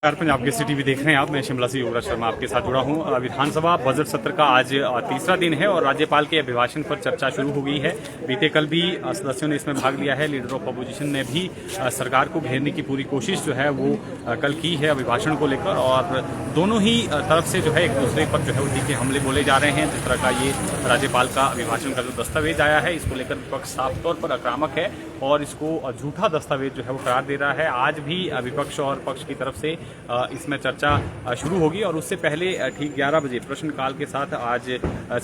Punjab Kesari TV देख रहे हैं आप। मैं शिमला से युवराज शर्मा आपके साथ जुड़ा हूं। विधानसभा बजट सत्र का आज तीसरा दिन है और राज्यपाल के अभिभाषण पर चर्चा शुरू हो गई है। बीते कल भी सदस्यों ने इसमें भाग लिया है। लीडर ऑफ अपोजिशन ने भी सरकार को घेरने की पूरी कोशिश जो है वो कल की है अभिभाषण को लेकर, और दोनों ही तरफ से जो है एक दूसरे पर जो है वो तीखे हमले बोले जा रहे हैं। जिस तरह का ये राज्यपाल का अभिभाषण का जो दस्तावेज आया है, इसको लेकर विपक्ष साफ तौर पर आक्रामक है और इसको झूठा दस्तावेज जो है वो करार दे रहा है। आज भी विपक्ष और पक्ष की तरफ से इसमें चर्चा शुरू होगी और उससे पहले ठीक 11 बजे प्रश्नकाल के साथ आज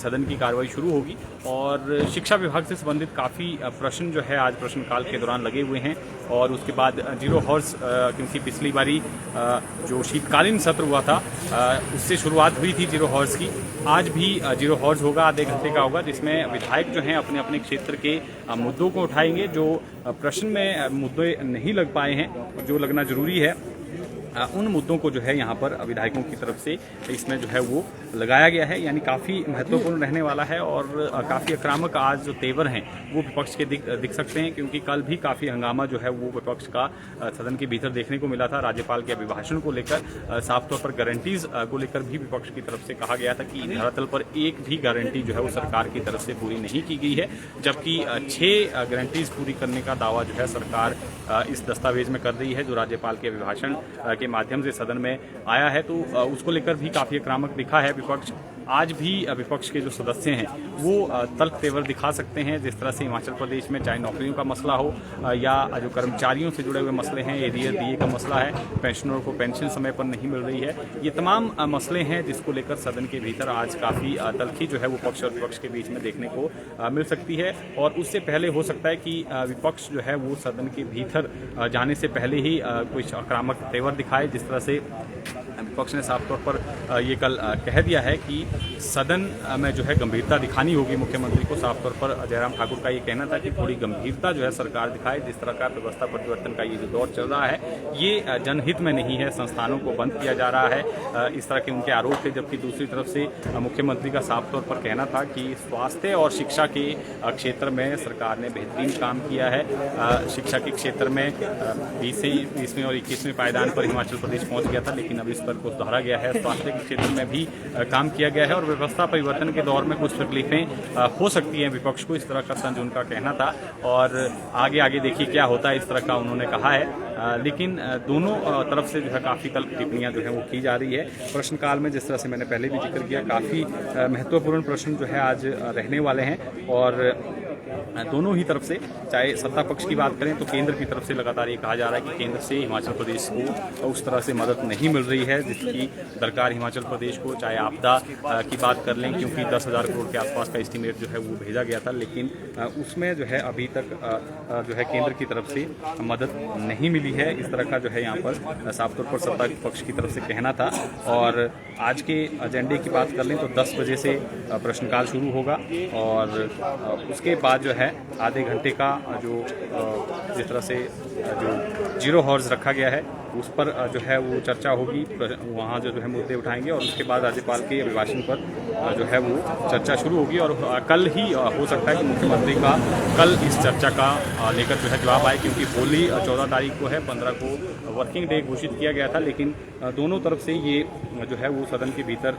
सदन की कार्रवाई शुरू होगी। और शिक्षा विभाग से संबंधित काफ़ी प्रश्न जो है आज प्रश्नकाल के दौरान लगे हुए हैं। और उसके बाद जीरो हॉर्स, क्योंकि पिछली बारी जो शीतकालीन सत्र हुआ था उससे शुरुआत हुई थी जीरो हॉर्स की। आज भी जीरो हॉर्स होगा, आधे घंटे का होगा, जिसमें विधायक जो हैं अपने अपने क्षेत्र के मुद्दों को उठाएंगे। जो प्रश्न में मुद्दे नहीं लग पाए हैं, जो लगना जरूरी है, उन मुद्दों को जो है यहाँ पर विधायकों की तरफ से इसमें जो है वो लगाया गया है। यानी काफ़ी महत्वपूर्ण रहने वाला है और काफ़ी आक्रामक आज जो तेवर हैं वो विपक्ष के दिख सकते हैं, क्योंकि कल भी काफ़ी हंगामा जो है वो विपक्ष का सदन के भीतर देखने को मिला था। राज्यपाल के अभिभाषण को लेकर साफ तौर पर गारंटीज को लेकर भी विपक्ष की तरफ से कहा गया था कि धरातल पर एक भी गारंटी जो है वो सरकार की तरफ से पूरी नहीं की गई है, जबकि 6 गारंटीज पूरी करने का दावा जो है सरकार इस दस्तावेज में कर रही है जो राज्यपाल के अभिभाषण के माध्यम से सदन में आया है। तो उसको लेकर भी काफी आक्रामक दिखा है विपक्ष। आज भी विपक्ष के जो सदस्य हैं वो तल्ख तेवर दिखा सकते हैं। जिस तरह से हिमाचल प्रदेश में चाहे नौकरियों का मसला हो या जो कर्मचारियों से जुड़े हुए मसले हैं, एरियर डीए का मसला है, पेंशनरों को पेंशन समय पर नहीं मिल रही है, ये तमाम मसले हैं जिसको लेकर सदन के भीतर आज काफ़ी तल्खी जो है वो पक्ष और विपक्ष के बीच में देखने को मिल सकती है। और उससे पहले हो सकता है कि विपक्ष जो है वो सदन के भीतर जाने से पहले ही कुछ आक्रामक तेवर दिखाए। जिस तरह से विपक्ष ने साफ तौर पर ये कल कह दिया है कि सदन में जो है गंभीरता दिखानी होगी मुख्यमंत्री को। साफ तौर पर जयराम ठाकुर का ये कहना था कि थोड़ी गंभीरता जो है सरकार दिखाए। जिस तरह का व्यवस्था परिवर्तन का ये जो दौर चल रहा है ये जनहित में नहीं है, संस्थानों को बंद किया जा रहा है, इस तरह के उनके आरोप थे। जबकि दूसरी तरफ से मुख्यमंत्री का साफ तौर पर कहना था कि स्वास्थ्य और शिक्षा के क्षेत्र में सरकार ने बेहतरीन काम किया है। शिक्षा के क्षेत्र में 20वें और 21वें पायदान पर हिमाचल प्रदेश पहुंच गया था, लेकिन अब इस पर को सुधारा गया है। स्वास्थ्य के क्षेत्र में भी काम किया गया है और व्यवस्था परिवर्तन के दौर में कुछ तकलीफें हो सकती हैं विपक्ष को, इस तरह का तंज उनका कहना था। और आगे देखिए क्या होता है, इस तरह का उन्होंने कहा है। लेकिन दोनों तरफ से जो है काफ़ी तल्ख टिप्पणियां जो है वो की जा रही है। प्रश्नकाल में जिस तरह से मैंने पहले भी जिक्र किया, काफ़ी महत्वपूर्ण प्रश्न जो है आज रहने वाले हैं। और दोनों ही तरफ से, चाहे सत्ता पक्ष की बात करें तो केंद्र की तरफ से लगातार ये कहा जा रहा है कि केंद्र से हिमाचल प्रदेश को उस तरह से मदद नहीं मिल रही है जिसकी दरकार हिमाचल प्रदेश को। चाहे आपदा की बात कर लें, क्योंकि 10,000 करोड़ के आसपास का एस्टीमेट जो है वो भेजा गया था, लेकिन उसमें जो है अभी तक जो है केंद्र की तरफ से मदद नहीं मिली है। इस तरह का जो है यहाँ पर साफ तौर पर सत्ता पक्ष की तरफ से कहना था। और आज के एजेंडे की बात कर लें तो 10 बजे से प्रश्नकाल शुरू होगा और उसके बाद जो है आधे घंटे का जो जिस तरह से जो जीरो हॉर्स रखा गया है उस पर जो है वो चर्चा होगी। वहाँ जो है मुद्दे उठाएंगे और उसके बाद राज्यपाल के अभिभाषण पर जो है वो चर्चा शुरू होगी। और कल ही हो सकता है कि मुख्यमंत्री का कल इस चर्चा का लेकर जो है जवाब आए, क्योंकि होली 14 तारीख को है, 15 को वर्किंग डे घोषित किया गया था। लेकिन दोनों तरफ से ये जो है वो सदन के भीतर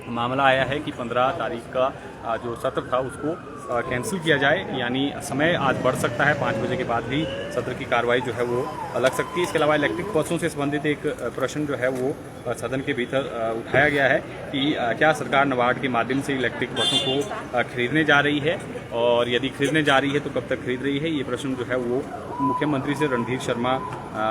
मामला आया है कि 15 तारीख का जो सत्र था उसको कैंसिल किया जाए, यानी समय आज बढ़ सकता है। 5 बजे के बाद भी सत्र की कार्रवाई जो है वो लग सकती है। इसके अलावा इलेक्ट्रिक बसों से संबंधित एक प्रश्न जो है वो सदन के भीतर उठाया गया है कि क्या सरकार नाबार्ड के माध्यम से इलेक्ट्रिक बसों को खरीदने जा रही है, और यदि खरीदने जा रही है तो कब तक खरीद रही है। ये प्रश्न जो है वो मुख्यमंत्री से रणधीर शर्मा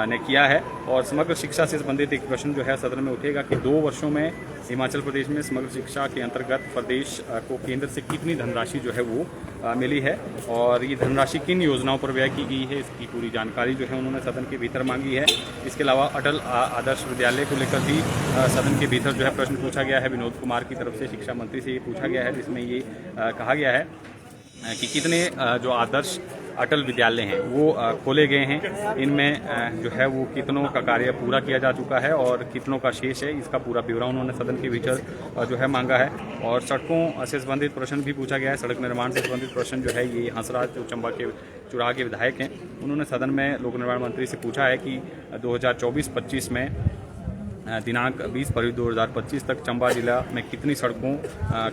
ने किया है। और समग्र शिक्षा से संबंधित एक प्रश्न जो है सदन में उठेगा कि 2 वर्षों में हिमाचल प्रदेश में समग्र शिक्षा के अंतर्गत प्रदेश को केंद्र से कितनी धनराशि जो है वो मिली है और ये धनराशि किन योजनाओं पर व्यय की गई है, इसकी पूरी जानकारी जो है उन्होंने सदन के भीतर मांगी है। इसके अलावा अटल आदर्श विद्यालय को लेकर भी सदन के भीतर जो है प्रश्न पूछा गया है। विनोद कुमार की तरफ से शिक्षा मंत्री से ये पूछा गया है, जिसमें ये कहा गया है कि कितने जो आदर्श अटल विद्यालय हैं वो खोले गए हैं, इनमें जो है वो कितनों का कार्य पूरा किया जा चुका है और कितनों का शेष है, इसका पूरा ब्यौरा उन्होंने सदन के भीतर जो है मांगा है। और सड़कों से संबंधित प्रश्न भी पूछा गया है। सड़क निर्माण से संबंधित प्रश्न जो है ये हंसराज जो चंबा के चुराह के विधायक हैं, उन्होंने सदन में लोक निर्माण मंत्री से पूछा है कि 2024-25 में दिनांक 20 फरवरी 2025 तक चंबा जिला में कितनी सड़कों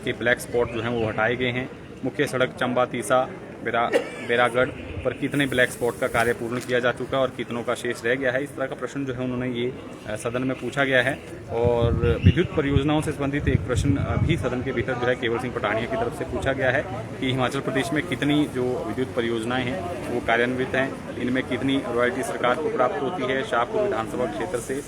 के ब्लैक स्पॉट जो हैं वो हटाए गए हैं। मुख्य सड़क चंबा तीसा बेरागढ़ पर कितने ब्लैक स्पॉट का कार्य पूर्ण किया जा चुका है और कितनों का शेष रह गया है। इस तरह का प्रश्न जो है उन्होंने ये सदन में पूछा गया है। और विद्युत परियोजनाओं से संबंधित एक प्रश्न भी सदन के भीतर जो है केवल सिंह पठानिया की तरफ से पूछा गया है कि हिमाचल प्रदेश में कितनी जो विद्युत परियोजनाएं हैं वो कार्यान्वित हैं, इनमें कितनी रॉयल्टी सरकार को प्राप्त होती है, शाहपुर विधानसभा क्षेत्र से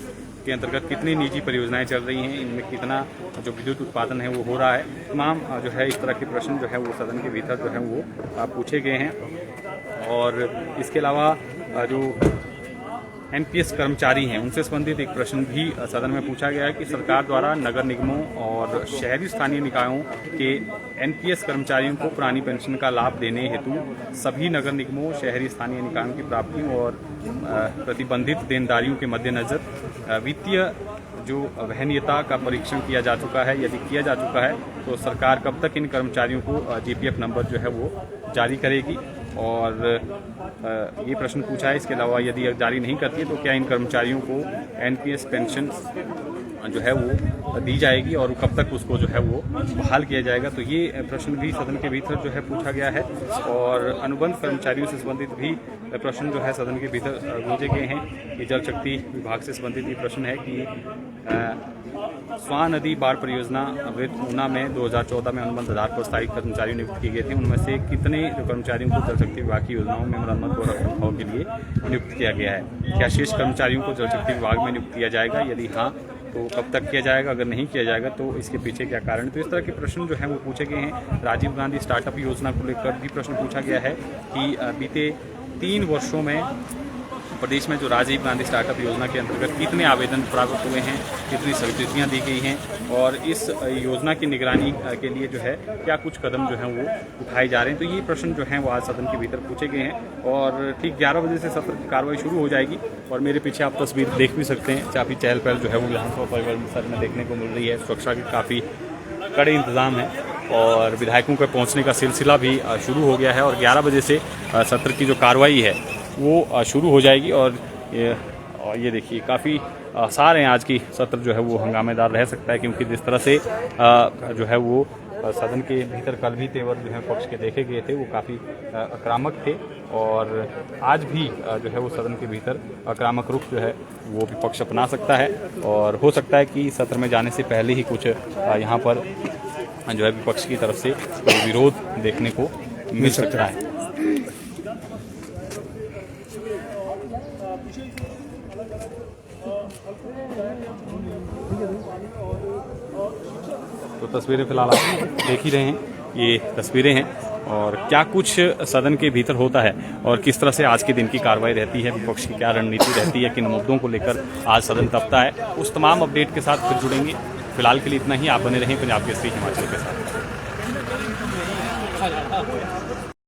के अंतर्गत कितनी निजी परियोजनाएं चल रही हैं, इनमें कितना जो विद्युत उत्पादन है वो हो रहा है। तमाम जो है इस तरह के प्रश्न जो है वो सदन के भीतर जो है वो पूछे गए हैं। और इसके अलावा जो एनपीएस कर्मचारी हैं उनसे संबंधित एक प्रश्न भी सदन में पूछा गया है कि सरकार द्वारा नगर निगमों और शहरी स्थानीय निकायों के एनपीएस कर्मचारियों को पुरानी पेंशन का लाभ देने हेतु सभी नगर निगमों, शहरी स्थानीय निकायों की प्राप्तियों और प्रतिबंधित देनदारियों के मद्देनजर वित्तीय जो वहनीयता का परीक्षण किया जा चुका है। यदि किया जा चुका है तो सरकार कब तक इन कर्मचारियों को जीपीएफ नंबर जो है वो जारी करेगी। और ये प्रश्न पूछा है। इसके अलावा यदि जारी नहीं करती है तो क्या इन कर्मचारियों को एनपीएस पेंशन जो है वो दी जाएगी और कब तक उसको जो है वो बहाल किया जाएगा। तो ये प्रश्न भी सदन के भीतर जो है पूछा गया है। और अनुबंध कर्मचारियों से संबंधित भी प्रश्न जो है सदन के भीतर भेजे गए हैं। कि जल शक्ति विभाग से संबंधित ये प्रश्न है कि स्वां नदी बाढ़ परियोजना वृत्त ऊना में 2014 में अनुबंध आधार पर स्थायी कर्मचारी नियुक्त किए गए थे, उनमें से कितने जो कर्मचारियों को जल शक्ति विभाग की योजनाओं में मरम्मत और रखरखाव के लिए नियुक्त किया गया है। क्या शेष कर्मचारियों को जल शक्ति विभाग में नियुक्त किया जाएगा, यदि हाँ तो कब तक किया जाएगा, अगर नहीं किया जाएगा तो इसके पीछे क्या कारण। तो इस तरह के प्रश्न जो हैं वो पूछे गए हैं। राजीव गांधी स्टार्टअप योजना को लेकर भी प्रश्न पूछा गया है कि बीते 3 वर्षों में प्रदेश में जो राजीव गांधी स्टार्टअप योजना के अंतर्गत कितने आवेदन प्राप्त हुए हैं, कितनी स्वीकृतियाँ दी गई हैं और इस योजना की निगरानी के लिए जो है क्या कुछ कदम जो हैं वो उठाए जा रहे हैं। तो ये प्रश्न जो हैं वो आज सदन के भीतर पूछे गए हैं। और ठीक 11 बजे से सत्र की कार्रवाई शुरू हो जाएगी। और मेरे पीछे आप तस्वीर देख भी सकते हैं, काफ़ी चहल पहल जो है वो विधानसभा परिसर में देखने को मिल रही है। सुरक्षा के काफ़ी कड़े इंतजाम हैं और विधायकों के पहुँचने का सिलसिला भी शुरू हो गया है। और 11 बजे से सत्र की जो कार्रवाई है वो शुरू हो जाएगी। और ये देखिए काफ़ी आसार हैं आज की सत्र जो है वो हंगामेदार रह सकता है, क्योंकि जिस तरह से जो है वो सदन के भीतर कल भी तेवर जो है पक्ष के देखे गए थे वो काफ़ी आक्रामक थे। और आज भी जो है वो सदन के भीतर आक्रामक रुख जो है वो विपक्ष अपना सकता है। और हो सकता है कि सत्र में जाने से पहले ही कुछ यहाँ पर जो है विपक्ष की तरफ से विरोध देखने को मिल सकता है। तो तस्वीरें फिलहाल आप देख ही रहे हैं, ये तस्वीरें हैं। और क्या कुछ सदन के भीतर होता है और किस तरह से आज के दिन की कार्रवाई रहती है, विपक्ष की क्या रणनीति रहती है, किन मुद्दों को लेकर आज सदन तपता है, उस तमाम अपडेट के साथ फिर जुड़ेंगे। फिलहाल के लिए इतना ही। आप बने रहें पंजाब केसरी हिमाचल के साथ।